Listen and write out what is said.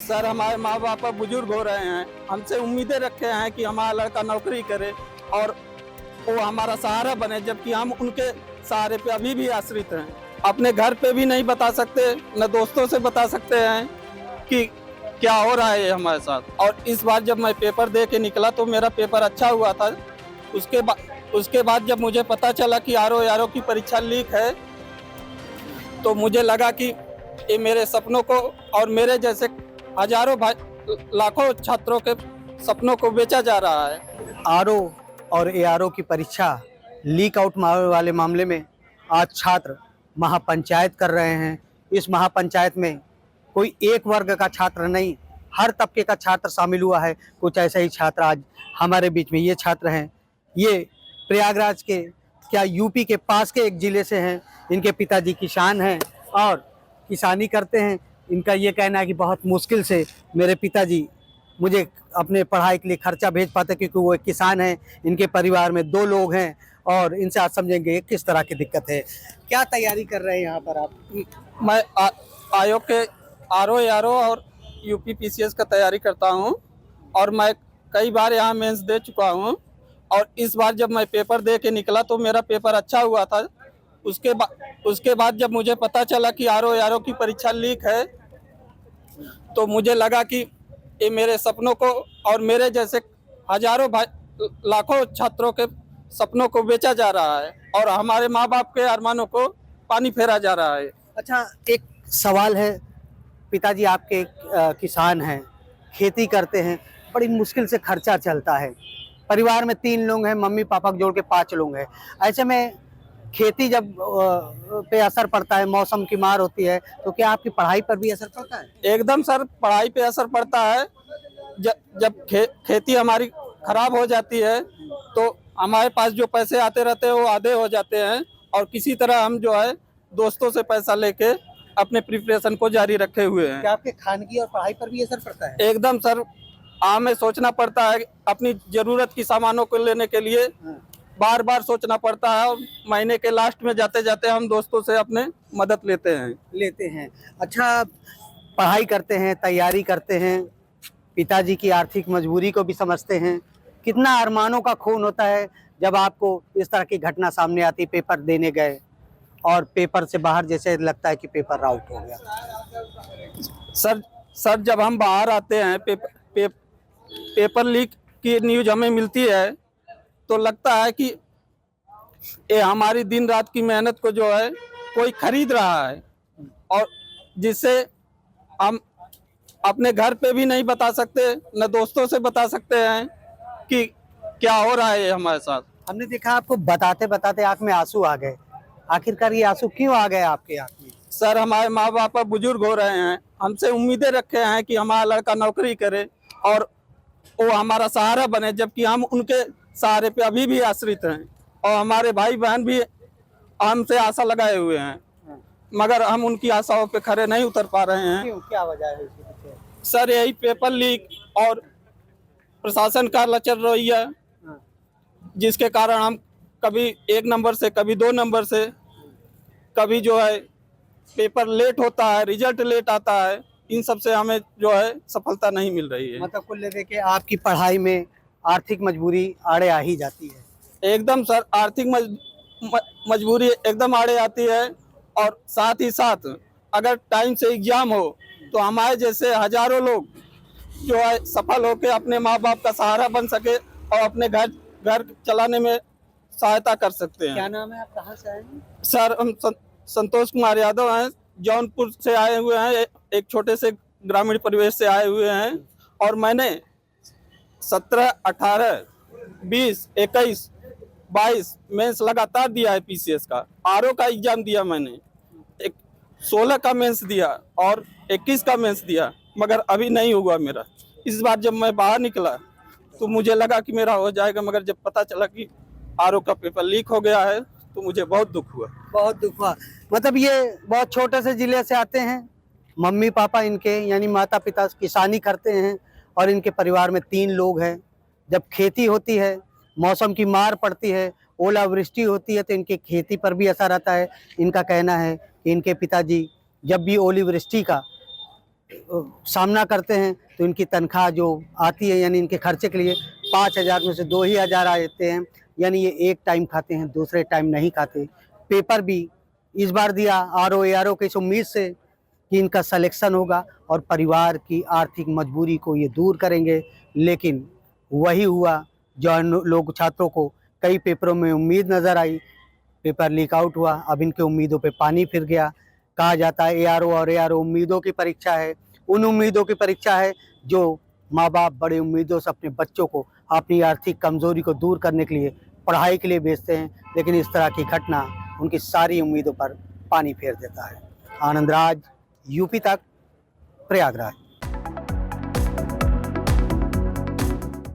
Sir, हमारे माँ बाप अब बुजुर्ग हो रहे हैं। हमसे उम्मीदें रखे हैं कि हमारा लड़का नौकरी करे और वो हमारा सहारा बने, जबकि हम उनके सहारे पे अभी भी आश्रित हैं। अपने घर पे भी नहीं बता सकते, न दोस्तों से बता सकते हैं कि क्या हो रहा है हमारे साथ। और इस बार जब मैं पेपर दे के निकला तो मेरा पेपर अच्छा हुआ था। उसके बाद जब मुझे पता चला कि आरओ की परीक्षा लीक है, तो मुझे लगा कि ये मेरे सपनों को और मेरे जैसे हजारों लाखों छात्रों के सपनों को बेचा जा रहा है। आरओ और एआरओ की परीक्षा लीक आउट वाले मामले में आज छात्र महापंचायत कर रहे हैं। इस महापंचायत में कोई एक वर्ग का छात्र नहीं, हर तबके का छात्र शामिल हुआ है। कुछ ऐसे ही छात्र आज हमारे बीच में ये छात्र हैं। ये प्रयागराज के, क्या यूपी के पास के एक ज़िले से हैं। इनके पिताजी किसान हैं और किसानी करते हैं। इनका ये कहना है कि बहुत मुश्किल से मेरे पिताजी मुझे अपने पढ़ाई के लिए खर्चा भेज पाते, क्योंकि वो एक किसान हैं। इनके परिवार में 2 लोग हैं और इनसे आज समझेंगे किस तरह की दिक्कत है। क्या तैयारी कर रहे हैं यहाँ पर आप? मैं आयोग के आरओ और यूपी पीसीएस का तैयारी करता हूँ और मैं कई बार यहाँ मेंस दे चुका हूँ। और इस बार जब मैं पेपर दे के निकला तो मेरा पेपर अच्छा हुआ था। उसके बाद जब मुझे पता चला कि आरओ की परीक्षा लीक है, तो मुझे लगा कि ये मेरे सपनों को और मेरे जैसे हजारों लाखों छात्रों के सपनों को बेचा जा रहा है और हमारे माँ बाप के अरमानों को पानी फेरा जा रहा है। अच्छा, एक सवाल है। पिताजी आपके किसान हैं, खेती करते हैं, बड़ी मुश्किल से खर्चा चलता है। परिवार में 3 लोग हैं, मम्मी पापा को जोड़ के 5 लोग हैं। ऐसे में खेती जब पे असर पड़ता है, मौसम की मार होती है, तो क्या आपकी पढ़ाई पर भी असर पड़ता है? एकदम सर, पढ़ाई पे असर पड़ता है। जब खेती हमारी खराब हो जाती है तो हमारे पास जो पैसे आते रहते हैं वो आधे हो जाते हैं और किसी तरह हम जो है दोस्तों से पैसा लेके अपने प्रिपरेशन को जारी रखे हुए हैं। क्या आपके खानगी और पढ़ाई पर भी असर पड़ता है? एकदम सर, हमें सोचना पड़ता है। अपनी जरूरत की सामानों को लेने के लिए बार बार सोचना पड़ता है और महीने के लास्ट में जाते जाते हम दोस्तों से अपने मदद लेते हैं। अच्छा, पढ़ाई करते हैं, तैयारी करते हैं, पिताजी की आर्थिक मजबूरी को भी समझते हैं। कितना अरमानों का खून होता है जब आपको इस तरह की घटना सामने आती। पेपर देने गए और पेपर से बाहर जैसे लगता है कि पेपर आउट हो गया। सर, जब हम बाहर आते हैं, पेपर लीक की न्यूज हमें मिलती है तो लगता है कि ये हमारी दिन रात की मेहनत को जो है कोई खरीद रहा है और जिससे हम अपने घर पे भी नहीं बता सकते, न दोस्तों से बता सकते हैं कि क्या हो रहा है हमारे साथ। हमने देखा आपको बताते बताते आंख में आंसू आ गए। आखिरकार ये आंसू क्यों आ गए आपके आंख में? सर, हमारे माँ बाप अब बुजुर्ग हो रहे हैं। हमसे उम्मीदें रखे हैं कि हमारा लड़का नौकरी करे और वो हमारा सहारा बने, जबकि हम उनके सहारे पे अभी भी आश्रित हैं। और हमारे भाई बहन भी हमसे आशा लगाए हुए हैं, मगर हम उनकी आशाओं पे खरे नहीं उतर पा रहे हैं। क्यों, क्या वजह है इसके पीछे? सर, यही पेपर लीक और प्रशासन का लचर रवैया, जिसके कारण हम कभी 1 नंबर से, कभी 2 नंबर से, कभी जो है पेपर लेट होता है, रिजल्ट लेट आता है। इन सब से हमें जो है सफलता नहीं मिल रही है। मतलब कुल लेके के आपकी पढ़ाई में आर्थिक मजबूरी आड़े आ ही जाती है। एकदम सर, आर्थिक मजबूरी एकदम आड़े आती है और साथ ही साथ अगर टाइम से एग्जाम हो तो हमारे जैसे हजारों लोग जो है सफल होकर अपने माँ बाप का सहारा बन सके और अपने घर चलाने में सहायता कर सकते हैं। क्या नाम है, आप कहाँ से आए हैं? सर, हम संतोष कुमार यादव हैं, जौनपुर से आए हुए हैं। एक छोटे से ग्रामीण परिवेश से आए हुए हैं और मैंने 17, 18, 20, 21, 22 मेंस लगातार दिया है। पीसीएस का, आरओ का एग्जाम दिया मैंने, 16 का मेंस दिया और 21 का मेंस दिया, मगर अभी नहीं हुआ मेरा। इस बार जब मैं बाहर निकला तो मुझे लगा कि मेरा हो जाएगा, मगर जब पता चला कि आरओ का पेपर लीक हो गया है तो मुझे बहुत दुख हुआ। बहुत दुख हुआ। मतलब ये बहुत छोटे से जिले से आते हैं। मम्मी पापा इनके यानी माता पिता किसानी करते हैं और इनके परिवार में 3 लोग हैं। जब खेती होती है, मौसम की मार पड़ती है, ओलावृष्टि होती है, तो इनकी खेती पर भी असर आता है। इनका कहना है कि इनके पिताजी जब भी ओलावृष्टि का सामना करते हैं तो इनकी तनख्वाह जो आती है यानी इनके खर्चे के लिए 5,000 में से 2 ही हज़ार आते हैं, यानी ये एक टाइम खाते हैं, दूसरे टाइम नहीं खाते। पेपर भी इस बार दिया आरओ एआरओ के इस उम्मीद से कि इनका सिलेक्शन होगा और परिवार की आर्थिक मजबूरी को ये दूर करेंगे, लेकिन वही हुआ जो लोग छात्रों को कई पेपरों में उम्मीद नज़र आई, पेपर लीक आउट हुआ। अब इनके उम्मीदों पे पानी फिर गया। कहा जाता है एआरओ और एआरओ उम्मीदों की परीक्षा है, उन उम्मीदों की परीक्षा है जो माँ बाप बड़े उम्मीदों से अपने बच्चों को अपनी आर्थिक कमजोरी को दूर करने के लिए पढ़ाई के लिए भेजते हैं, लेकिन इस तरह की घटना उनकी सारी उम्मीदों पर पानी फेर देता है। आनंद राज, यूपी तक, प्रयागराज।